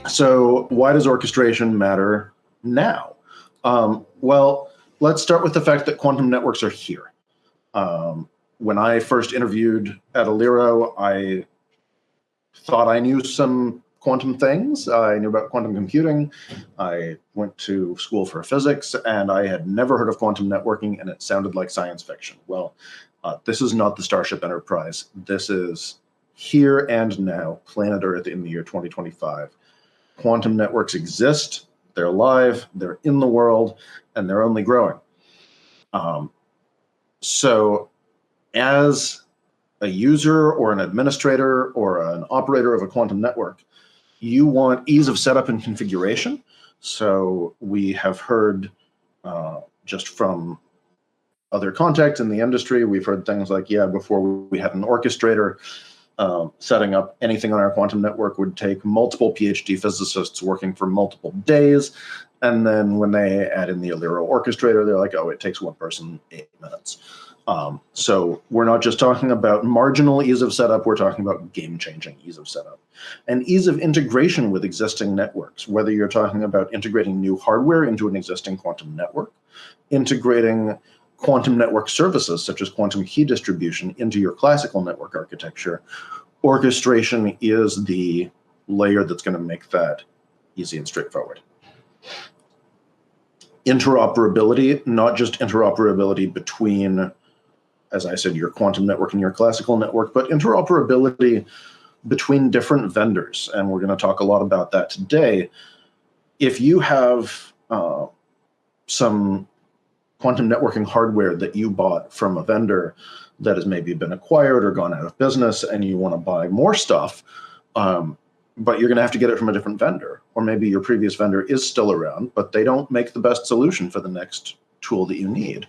So why does orchestration matter now? Well, let's start with the fact that quantum networks are here. When I first interviewed at Aliro, I thought I knew some quantum things. I knew about quantum computing. I went to school for physics, and I had never heard of quantum networking, and it sounded like science fiction. Well, this is not the Starship Enterprise. This is here and now, planet Earth in the year 2025. Quantum networks exist, they're alive, they're in the world, and they're only growing. So as a user or an administrator or an operator of a quantum network, you want ease of setup and configuration. So we have heard just from other contacts in the industry, we've heard things like, yeah, before we had an orchestrator, setting up anything on our quantum network would take multiple PhD physicists working for multiple days. And then when they add in the Aliro orchestrator, they're like, oh, it takes one person 8 minutes. So we're not just talking about marginal ease of setup, we're talking about game-changing ease of setup. And ease of integration with existing networks, whether you're talking about integrating new hardware into an existing quantum network, integrating quantum network services such as quantum key distribution into your classical network architecture, orchestration is the layer that's going to make that easy and straightforward. Interoperability, not just interoperability between, as I said, your quantum network and your classical network, but interoperability between different vendors. And we're going to talk a lot about that today. If you have some quantum networking hardware that you bought from a vendor that has maybe been acquired or gone out of business, and you want to buy more stuff, but you're going to have to get it from a different vendor, or maybe your previous vendor is still around, but they don't make the best solution for the next tool that you need.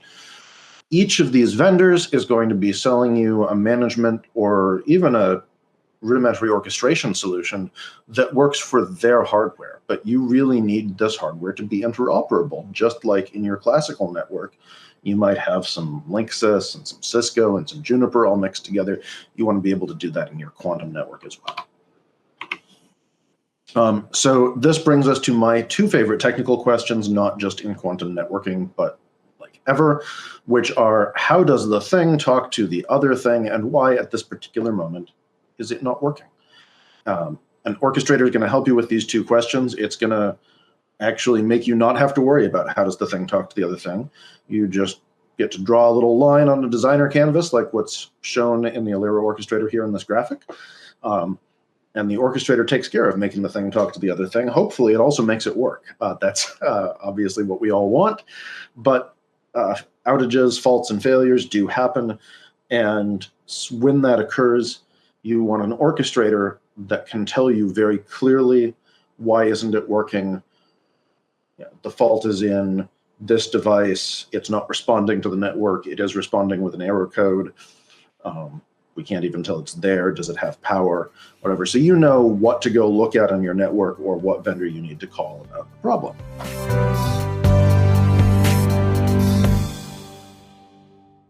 Each of these vendors is going to be selling you a management or even a rudimentary orchestration solution that works for their hardware, but you really need this hardware to be interoperable. Just like in your classical network, you might have some Linksys and some Cisco and some Juniper all mixed together. You want to be able to do that in your quantum network as well. So this brings us to my two favorite technical questions, not just in quantum networking, but like ever, which are, how does the thing talk to the other thing, and why at this particular moment is it not working? An orchestrator is going to help you with these two questions. It's going to actually make you not have to worry about how does the thing talk to the other thing. You just get to draw a little line on the designer canvas, like what's shown in the Aliro orchestrator here in this graphic. And the orchestrator takes care of making the thing talk to the other thing. Hopefully it also makes it work. That's obviously what we all want, but outages, faults, and failures do happen. And when that occurs, you want an orchestrator that can tell you very clearly, why isn't it working? Yeah, the fault is in this device. It's not responding to the network. It is responding with an error code. We can't even tell it's there. Does it have power? Whatever. So you know what to go look at on your network or what vendor you need to call about the problem.